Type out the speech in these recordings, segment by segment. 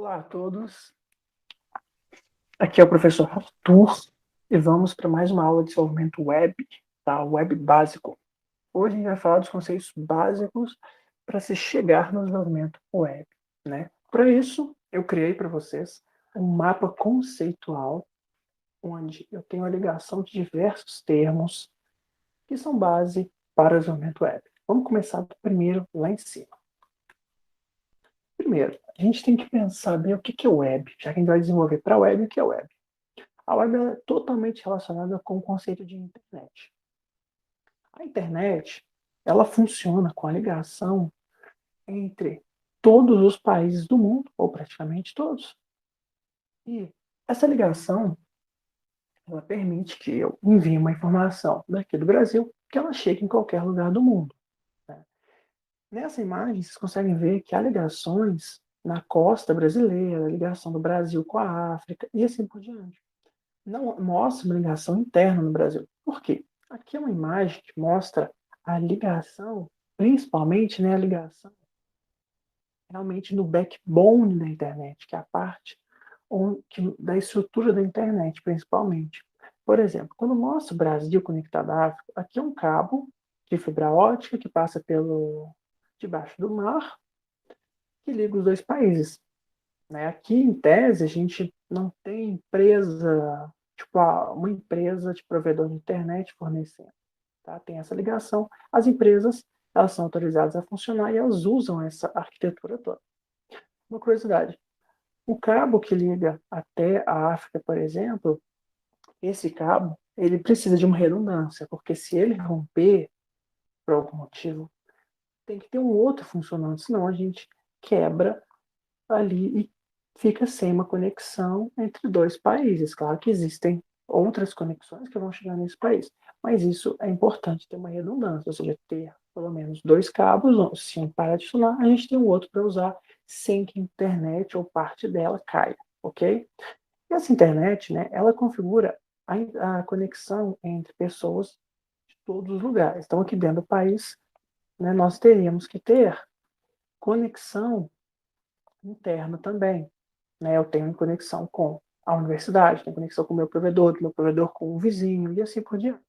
Olá a todos, aqui é o professor Arthur e vamos para mais uma aula de desenvolvimento web, tá? Web básico. Hoje a gente vai falar dos conceitos básicos para se chegar no desenvolvimento web, né? Para isso, eu criei para vocês um mapa conceitual onde eu tenho a ligação de diversos termos que são base para o desenvolvimento web. Vamos começar do primeiro lá em cima. Primeiro, a gente tem que pensar bem o que é web, já que a gente vai desenvolver para a web o que é web. A web é totalmente relacionada com o conceito de internet. A internet, ela funciona com a ligação entre todos os países do mundo, ou praticamente todos. E essa ligação, ela permite que eu envie uma informação daqui do Brasil, que ela chegue em qualquer lugar do mundo, né? Nessa imagem, vocês conseguem ver que há ligações na costa brasileira, a ligação do Brasil com a África, e assim por diante. Não mostra uma ligação interna no Brasil. Por quê? Aqui é uma imagem que mostra a ligação, principalmente, né, a ligação realmente no backbone da internet, que é a parte da estrutura da internet, principalmente. Por exemplo, quando mostra o Brasil conectado à África, aqui é um cabo de fibra ótica que passa debaixo do mar, que liga os dois países, né? Aqui, em tese, a gente não tem empresa, tipo, uma empresa de provedor de internet fornecendo. Tá? Tem essa ligação. As empresas, elas são autorizadas a funcionar e elas usam essa arquitetura toda. Uma curiosidade, o cabo que liga até a África, por exemplo, esse cabo, ele precisa de uma redundância, porque se ele romper, por algum motivo, tem que ter um outro funcionando, senão a gente quebra ali e fica sem uma conexão entre dois países. Claro que existem outras conexões que vão chegar nesse país, mas isso é importante ter uma redundância, ou seja, ter pelo menos dois cabos, se um parar de funcionar, a gente tem um outro para usar sem que a internet ou parte dela caia, ok? E essa internet, né, ela configura a conexão entre pessoas de todos os lugares. Então, aqui dentro do país, né, nós teríamos que ter conexão interna também, né? Eu tenho conexão com a universidade, tenho conexão com o meu provedor com o vizinho, e assim por diante.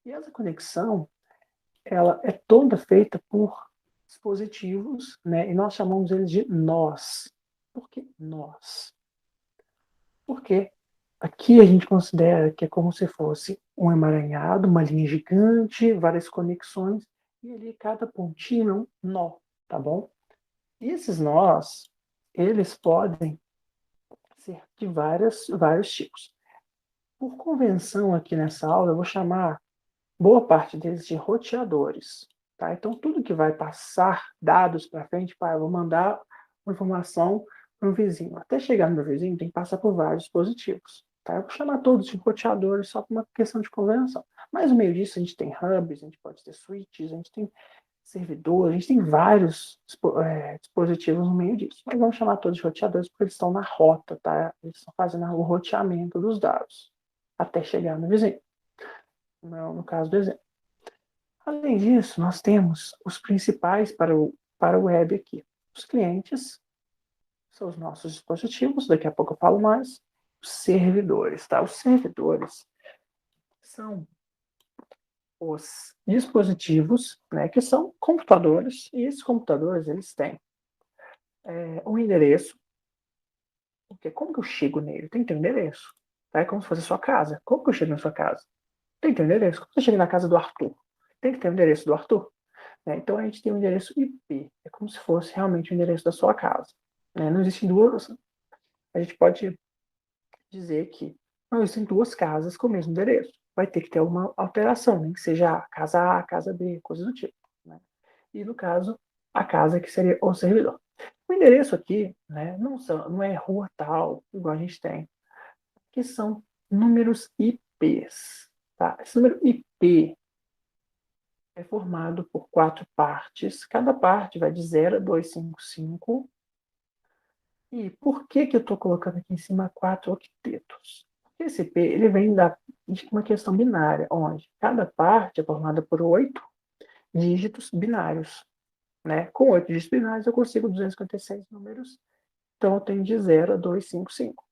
E essa conexão, ela é toda feita por dispositivos, né? E nós chamamos eles de nós. Por que nós? Porque aqui a gente considera que é como se fosse um emaranhado, uma linha gigante, várias conexões, e ali cada pontinho é um nó, tá bom? E esses nós, eles podem ser de vários tipos. Por convenção, aqui nessa aula, eu vou chamar boa parte deles de roteadores. Tá? Então, tudo que vai passar dados para frente, eu vou mandar uma informação para um vizinho. Até chegar no meu vizinho, tem que passar por vários dispositivos. Tá? Eu vou chamar todos de roteadores só por uma questão de convenção. Mas no meio disso, a gente tem hubs, a gente pode ter switches, a gente tem servidores, a gente tem vários dispositivos no meio disso. Mas vamos chamar todos de roteadores porque eles estão na rota, tá? Eles estão fazendo o roteamento dos dados até chegar no vizinho, no caso do exemplo. Além disso, nós temos os principais para o web aqui. Os clientes são os nossos dispositivos, daqui a pouco eu falo mais. Os servidores, tá? Os servidores são os dispositivos, né, que são computadores, e esses computadores, eles têm um endereço, porque como que eu chego nele? Tem que ter um endereço, tá? É como se fosse a sua casa. Como que eu chego na sua casa? Tem que ter um endereço. Como eu chego na casa do Arthur? Tem que ter um endereço do Arthur. Né? Então a gente tem um endereço IP, é como se fosse realmente o endereço da sua casa. Né? Não existem duas, a gente pode dizer que não existem duas casas com o mesmo endereço. Vai ter que ter uma alteração, nem que seja a casa A, casa B, coisas do tipo. Né? E no caso, a casa que seria o servidor. O endereço aqui, né, não é rua tal, igual a gente tem, que são números IPs. Tá? Esse número IP é formado por 4 partes. Cada parte vai de 0 a 255. E por que eu estou colocando aqui em cima 4 octetos? Porque esse P ele vem de uma questão binária, onde cada parte é formada por 8 dígitos binários. Né? Com 8 dígitos binários eu consigo 256 números Então, eu tenho de 0 a 255.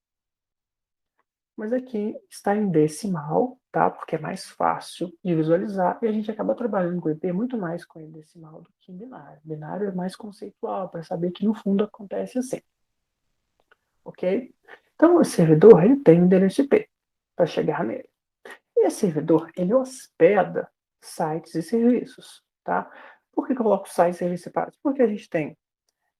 Mas aqui está em decimal, tá? Porque é mais fácil de visualizar e a gente acaba trabalhando com IP muito mais com em decimal do que em binário. Binário é mais conceitual, para saber que no fundo acontece assim, ok? Então, o servidor ele tem um endereço IP para chegar nele. E esse servidor ele hospeda sites e serviços, tá? Por que eu coloco sites e serviços separados? Porque a gente tem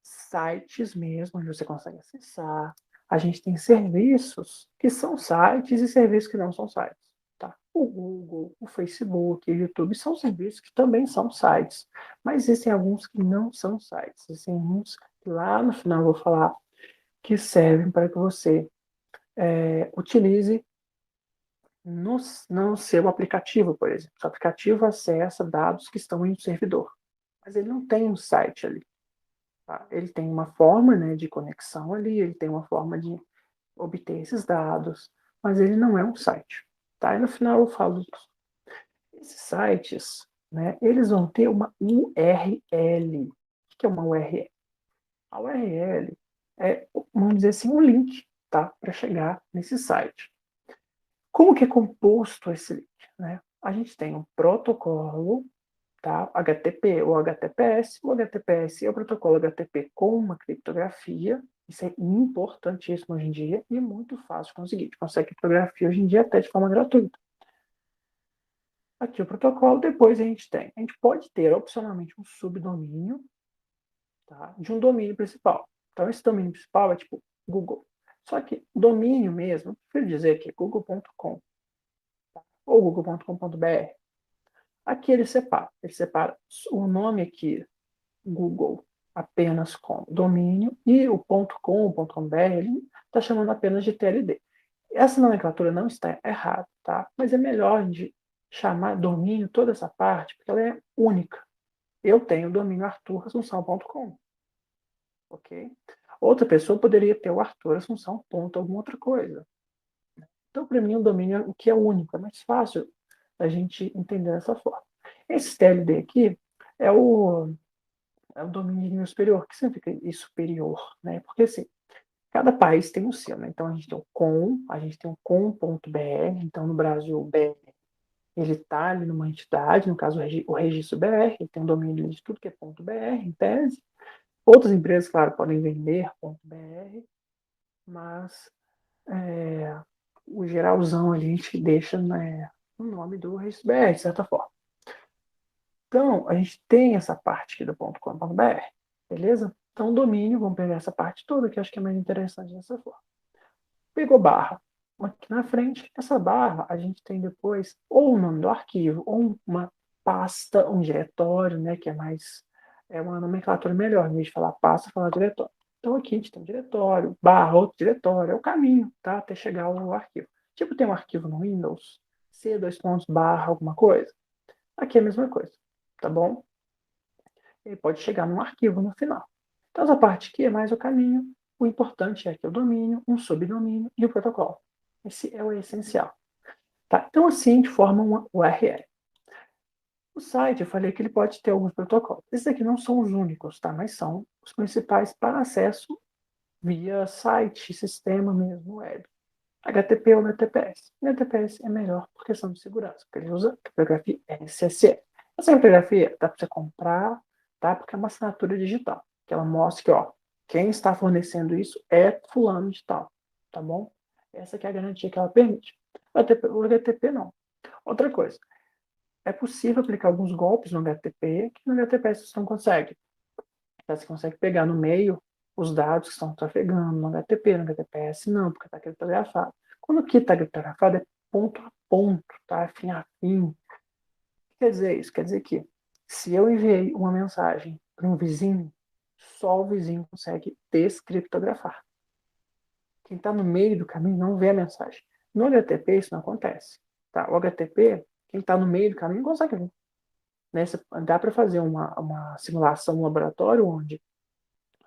sites mesmo, onde você consegue acessar. A gente tem serviços que são sites e serviços que não são sites. Tá? O Google, o Facebook, o YouTube são serviços que também são sites. Mas existem alguns que não são sites. Existem alguns que lá no final eu vou falar que servem para que você utilize no seu aplicativo, por exemplo. O aplicativo acessa dados que estão em um servidor, mas ele não tem um site ali. Tá? Ele tem uma forma, né, de conexão ali, ele tem uma forma de obter esses dados, mas ele não é um site. Tá? E no final eu falo disso. Esses sites, né, eles vão ter uma URL. O que é uma URL? A URL é, vamos dizer assim, um link, tá, para chegar nesse site. Como que é composto esse link? Né? A gente tem um protocolo, tá? HTTP ou HTTPS. O HTTPS é o protocolo HTTP com uma criptografia. Isso é importantíssimo hoje em dia e muito fácil de conseguir. A gente consegue criptografia hoje em dia até de forma gratuita. Aqui o protocolo, depois a gente pode ter opcionalmente um subdomínio, tá, de um domínio principal. Então esse domínio principal é tipo Google. Só que domínio mesmo, prefiro dizer que é google.com ou google.com.br. Aqui ele separa o nome aqui, Google, apenas com domínio, e o .com, o .com.br, ele está chamando apenas de TLD. Essa nomenclatura não está errada, tá? Mas é melhor de chamar domínio toda essa parte, porque ela é única. Eu tenho o domínio arturassunção.com, ok? Outra pessoa poderia ter o Arthur Assunção ponto alguma outra coisa. Então, para mim, o domínio é o que é único, é mais fácil a gente entender dessa forma. Esse TLD aqui é o domínio de nível superior. O que significa superior? Né? Porque, assim, cada país tem o seu. Né? Então, a gente tem o com, a gente tem o com.br. Então, no Brasil, o BR, ele está ali numa entidade, no caso, o registro BR, ele tem um domínio de tudo que é .br, em tese. Outras empresas, claro, podem vender .br, mas o geralzão ali a gente deixa, né, o nome do registro BR, de certa forma. Então, a gente tem essa parte aqui do .com.br, beleza? Então, domínio, vamos pegar essa parte toda, que eu acho que é mais interessante dessa forma. Pegou barra. Aqui na frente, essa barra, a gente tem depois ou o nome do arquivo, ou uma pasta, um diretório, né, que é uma nomenclatura melhor, em vez de falar pasta, falar diretório. Então, aqui a gente tem um diretório, barra, outro diretório, é o caminho, tá, até chegar ao arquivo. Tipo, tem um arquivo no Windows, C, dois pontos, barra, alguma coisa. Aqui é a mesma coisa, tá bom? Ele pode chegar num arquivo no final. Então, essa parte aqui é mais o caminho. O importante é que o domínio, um subdomínio e o protocolo. Esse é o essencial. Tá? Então, assim, a gente forma uma URL. O site, eu falei que ele pode ter alguns protocolos. Esses aqui não são os únicos, tá? Mas são os principais para acesso via site, sistema mesmo, web. HTTP ou HTTPS. O HTTPS é melhor por questão de segurança, porque ele usa criptografia SSL. Essa criptografia dá para você comprar, tá? Porque é uma assinatura digital, que ela mostra que, ó, quem está fornecendo isso é fulano de tal, tá bom? Essa que é a garantia que ela permite. O HTTP não. Outra coisa, é possível aplicar alguns golpes no HTTP que no HTTPS você não consegue. Você consegue pegar no meio os dados que estão trafegando no HTTP, no HTTPS não, porque está criptografado. Quando aqui está criptografado é ponto a ponto, tá? Fim a fim. O que quer dizer isso? Quer dizer que se eu enviei uma mensagem para um vizinho, só o vizinho consegue descriptografar. Quem está no meio do caminho não vê a mensagem. No HTTP isso não acontece. Tá? O HTTP, quem está no meio do caminho não consegue ver. Né? Dá para fazer uma simulação no laboratório onde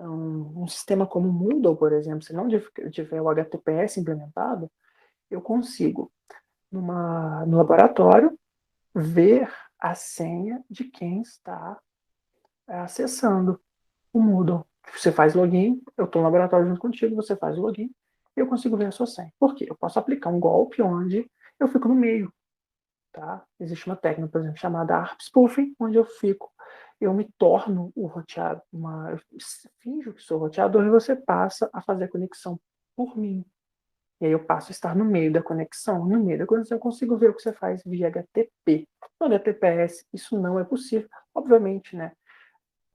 um sistema como o Moodle, por exemplo, se não tiver o HTTPS implementado, eu consigo, no laboratório, ver a senha de quem está acessando o Moodle. Você faz login, eu estou no laboratório junto contigo, você faz o login, e eu consigo ver a sua senha. Por quê? Eu posso aplicar um golpe onde eu fico no meio, tá? Existe uma técnica, por exemplo, chamada ARP Spoofing, onde eu me torno o roteado, eu finjo que sou roteador e você passa a fazer a conexão por mim. E aí eu passo a estar no meio da conexão. No meio da conexão eu consigo ver o que você faz via HTTP. No HTTPS isso não é possível. Obviamente, né?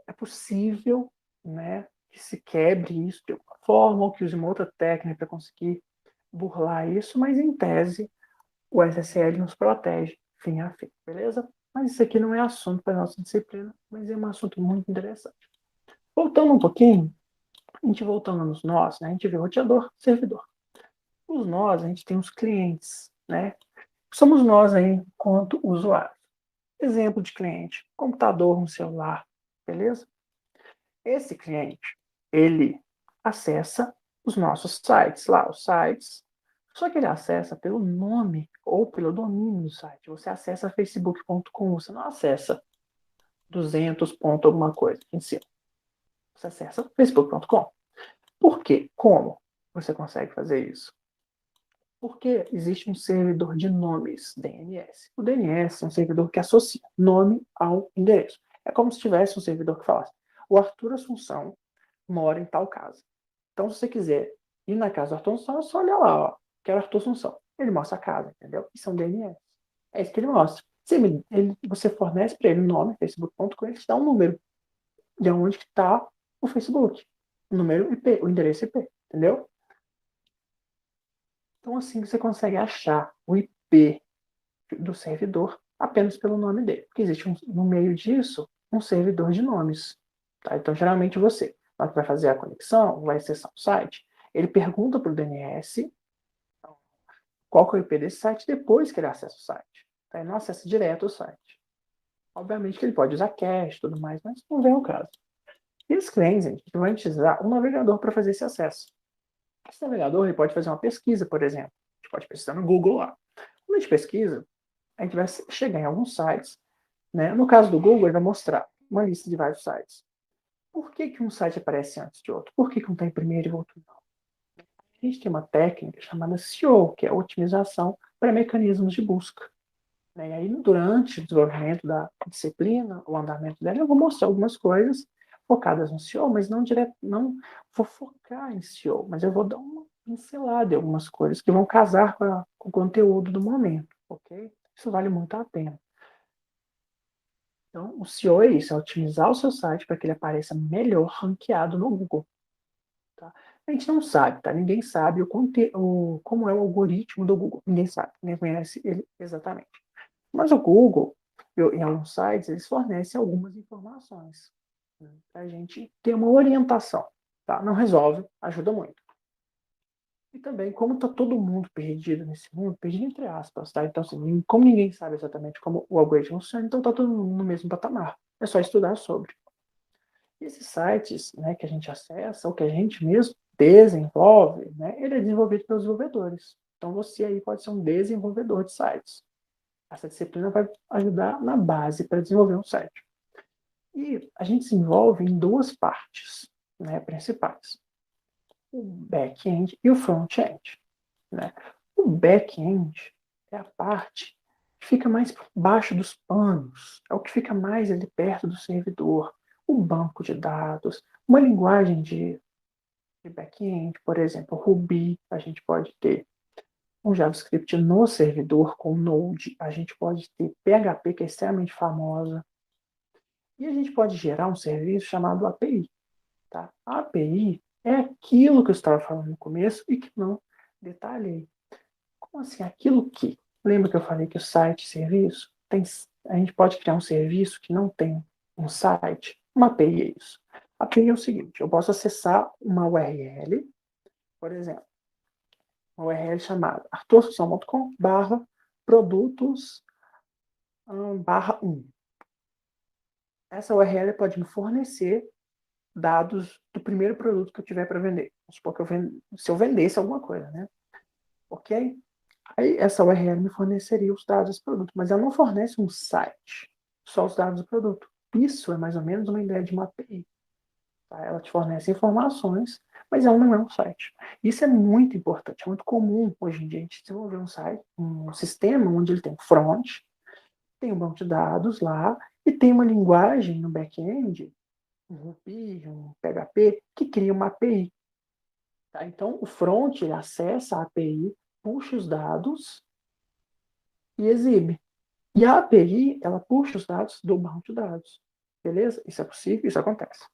É possível, né, que se quebre isso de alguma forma, ou que use uma outra técnica para conseguir burlar isso, mas em tese o SSL nos protege, fim a fim, beleza? Mas isso aqui não é assunto para a nossa disciplina, mas é um assunto muito interessante. Voltando um pouquinho, a gente voltando nos nós, né, a gente vê roteador, servidor. Os nós, a gente tem os clientes, né? Somos nós aí, enquanto usuários. Exemplo de cliente, computador, um celular, beleza? Esse cliente, ele acessa os nossos sites, lá, os sites, só que ele acessa pelo nome ou pelo domínio do site. Você acessa facebook.com, você não acessa 200 ponto alguma coisa em cima. Você acessa facebook.com. Por quê? Como você consegue fazer isso? Porque existe um servidor de nomes, DNS. O DNS é um servidor que associa nome ao endereço. É como se tivesse um servidor que falasse: o Arthur Assunção mora em tal casa. Então, se você quiser ir na casa do Arthur Assunção, é só olhar lá, ó, quero Arthur Assunção. Ele mostra a casa, entendeu? Isso é um DNS. É isso que ele mostra. Você fornece para ele o nome, facebook.com, ele te dá um número de onde está o Facebook. O número IP, o endereço IP, entendeu? Então, assim, você consegue achar o IP do servidor apenas pelo nome dele. Porque existe no meio disso um servidor de nomes. Tá? Então, geralmente você, na hora que vai fazer a conexão, vai acessar o site, ele pergunta para o DNS qual que é o IP desse site depois que ele acessa o site. Tá? Ele não acessa direto o site. Obviamente que ele pode usar cache e tudo mais, mas não vem ao caso. E os clientes, gente, vão utilizar um navegador para fazer esse acesso. Esse navegador ele pode fazer uma pesquisa, por exemplo. A gente pode pesquisar no Google lá. Quando a gente pesquisa, a gente vai chegar em alguns sites, né? No caso do Google, ele vai mostrar uma lista de vários sites. Por que, que um site aparece antes de outro? Por que, que um está em primeiro e o outro não? A gente tem uma técnica chamada SEO, que é a otimização para mecanismos de busca. Né? E aí, durante o desenvolvimento da disciplina, o andamento dela, eu vou mostrar algumas coisas focadas no SEO, mas não vou focar em SEO, mas eu vou dar uma pincelada em algumas coisas que vão casar com o conteúdo do momento, ok? Isso vale muito a pena. Então, o SEO é isso, é otimizar o seu site para que ele apareça melhor ranqueado no Google. Tá? A gente não sabe, tá? Ninguém sabe como é o algoritmo do Google. Ninguém sabe, ninguém conhece ele exatamente. Mas o Google, em alguns sites, eles fornecem algumas informações, né, para a gente ter uma orientação. Tá? Não resolve, ajuda muito. E também, como está todo mundo perdido nesse mundo, perdido entre aspas, tá? Então, assim, como ninguém sabe exatamente como o algoritmo funciona, então está todo mundo no mesmo patamar. É só estudar sobre. E esses sites, né, que a gente acessa, ou que a gente mesmo desenvolve, né, ele é desenvolvido pelos desenvolvedores. Então, você aí pode ser um desenvolvedor de sites. Essa disciplina vai ajudar na base para desenvolver um site. E a gente se envolve em duas partes, né, principais: o back-end e o front-end. Né? O back-end é a parte que fica mais por baixo dos panos, é o que fica mais ali perto do servidor, o banco de dados, uma linguagem de back-end, por exemplo, Ruby, a gente pode ter um JavaScript no servidor com Node, a gente pode ter PHP, que é extremamente famosa, e a gente pode gerar um serviço chamado API. Tá? A API é aquilo que eu estava falando no começo e que não detalhei. Como assim? Aquilo que? Lembra que eu falei que o site serviço a gente pode criar um serviço que não tem um site? Uma API é isso. A API é o seguinte: eu posso acessar uma URL, por exemplo, uma URL chamada artursussão.com barra produtos barra 1. Essa URL pode me fornecer dados do primeiro produto que eu tiver para vender. Vamos supor que se eu vendesse alguma coisa, né? Ok? Aí essa URL me forneceria os dados desse produto, mas ela não fornece um site, só os dados do produto. Isso é mais ou menos uma ideia de uma API. Tá? Ela te fornece informações, mas ela não é um site. Isso é muito importante, é muito comum hoje em dia a gente desenvolver um site, um sistema onde ele tem um front, tem um banco de dados lá e tem uma linguagem no back-end, um Ruby, um PHP, que cria uma API. Tá? Então, o front ele acessa a API, puxa os dados e exibe. E a API, ela puxa os dados do banco de dados. Beleza? Isso é possível, isso acontece.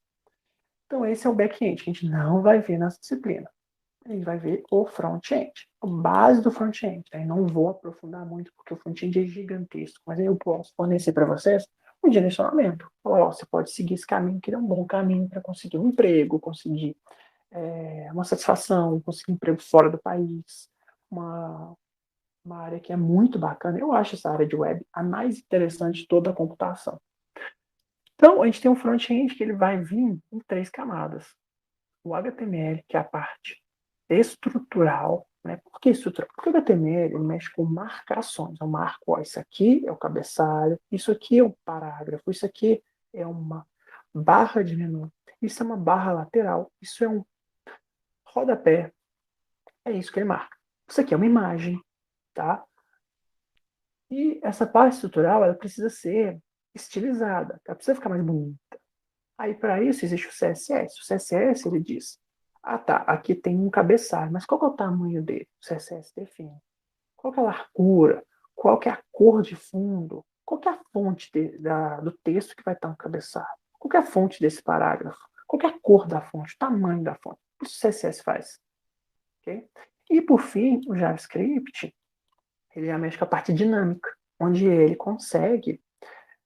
Então, esse é o back-end, que a gente não vai ver nessa disciplina. A gente vai ver o front-end, a base do front-end. Aí não vou aprofundar muito, porque o front-end é gigantesco, mas aí eu posso fornecer para vocês um direcionamento. Você pode seguir esse caminho, que é um bom caminho para conseguir um emprego, conseguir uma satisfação, conseguir um emprego fora do país, uma, uma área que é muito bacana. Eu acho essa área de web a mais interessante de toda a computação. Então, a gente tem um front-end que ele vai vir em 3 camadas. O HTML, que é a parte estrutural, né? Por que estrutural? Porque o HTML ele mexe com marcações. Eu marco, ó, isso aqui é o cabeçalho, isso aqui é um parágrafo, isso aqui é uma barra de menu, isso é uma barra lateral, isso é um rodapé. É isso que ele marca. Isso aqui é uma imagem, tá? E essa parte estrutural, ela precisa ser estilizada, ela precisa ficar mais bonita. Aí, para isso, existe o CSS. O CSS, ele diz, tá, aqui tem um cabeçalho, mas qual que é o tamanho dele? O CSS define. Qual que é a largura? Qual que é a cor de fundo? Qual que é a fonte do texto que vai estar no cabeçalho? Qual que é a fonte desse parágrafo? Qual que é a cor da fonte? O tamanho da fonte? Isso o CSS faz. Okay? E, por fim, o JavaScript, ele já mexe com a parte dinâmica, onde ele consegue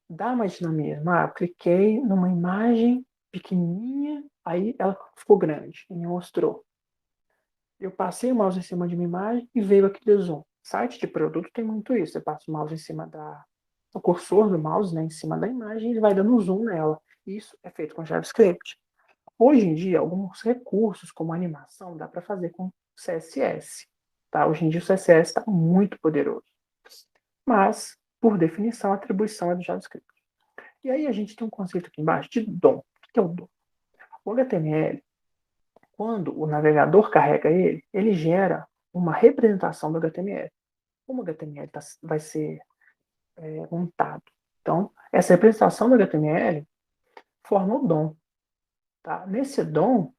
dar mais dinamismo. Eu cliquei numa imagem pequenininha, aí ela ficou grande e me mostrou. Eu passei o mouse em cima de uma imagem e veio aquele zoom. Site de produto tem muito isso. Você passa o mouse em cima o cursor do mouse, né, em cima da imagem, e ele vai dando um zoom nela. Isso é feito com JavaScript. Hoje em dia, alguns recursos, como animação, dá para fazer com CSS. Tá? Hoje em dia, o CSS está muito poderoso. Mas, por definição, a atribuição é do JavaScript. E aí a gente tem um conceito aqui embaixo de DOM. O que é o DOM? O HTML, quando o navegador carrega ele, ele gera uma representação do HTML. Como o HTML vai ser montado. Então, essa representação do HTML forma o DOM. Tá? Nesse DOM,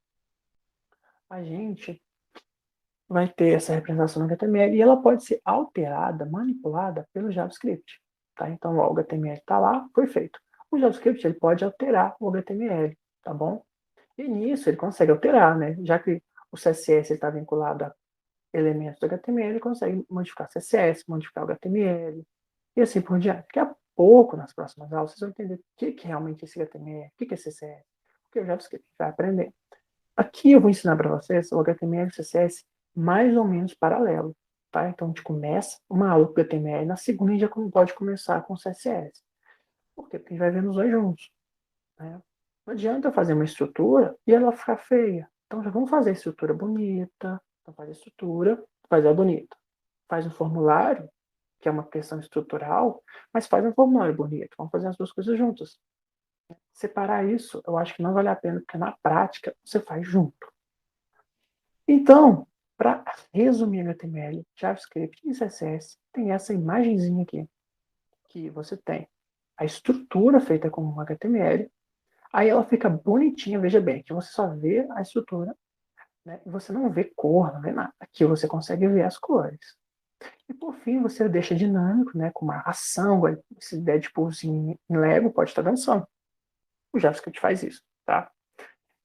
a gente vai ter essa representação do HTML e ela pode ser alterada, manipulada pelo JavaScript. Tá? Então, ó, o HTML está lá, foi feito. O JavaScript ele pode alterar o HTML, tá bom? E nisso ele consegue alterar, né? Já que o CSS está vinculado a elementos do HTML, ele consegue modificar CSS, modificar o HTML e assim por diante. Daqui a pouco, nas próximas aulas, vocês vão entender o que é realmente esse HTML, o que é CSS, o que é o JavaScript, vai aprender. Aqui eu vou ensinar para vocês o HTML e o CSS mais ou menos paralelo, tá? Então a gente começa uma aula com HTML, na segunda a gente já pode começar com CSS. Por quê? Porque a gente vai ver os dois juntos, né? Não adianta fazer uma estrutura e ela ficar feia. Então já vamos fazer a estrutura bonita. Então faz a estrutura, faz ela bonita. Faz um formulário, que é uma questão estrutural, mas faz um formulário bonito. Vamos fazer as duas coisas juntas. Separar isso, eu acho que não vale a pena, porque na prática você faz junto. Então, para resumir HTML, JavaScript e CSS, tem essa imagenzinha aqui, que você tem a estrutura feita com HTML. Aí ela fica bonitinha, veja bem, que você só vê a estrutura, né? E você não vê cor, não vê nada. Aqui você consegue ver as cores. E por fim, você deixa dinâmico, né? Com uma ação, esse Deadpoolzinho em Lego pode estar dançando. O JavaScript faz isso, tá?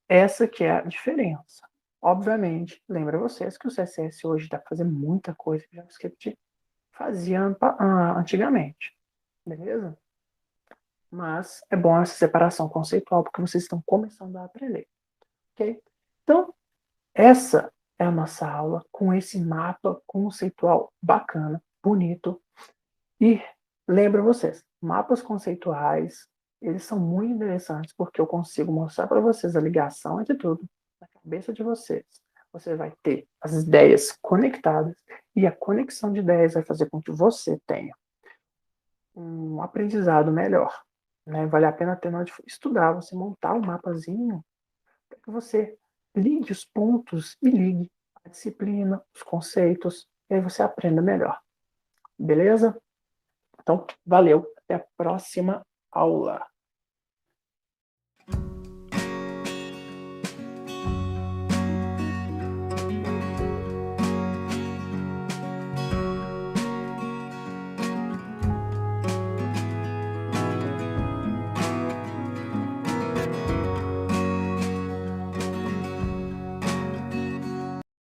Essa que é a diferença. Obviamente, lembra vocês que o CSS hoje dá para fazer muita coisa que o JavaScript fazia antigamente, beleza? Mas é bom essa separação conceitual, porque vocês estão começando a aprender, ok? Então, essa é a nossa aula com esse mapa conceitual bacana, bonito. E lembra vocês, mapas conceituais, eles são muito interessantes porque eu consigo mostrar para vocês a ligação entre tudo na cabeça de vocês. Você vai ter as ideias conectadas e a conexão de ideias vai fazer com que você tenha um aprendizado melhor. Né? Vale a pena ter na hora de estudar, você montar um mapazinho para que você ligue os pontos e ligue a disciplina, os conceitos, e aí você aprenda melhor. Beleza? Então, valeu. Até a próxima aula.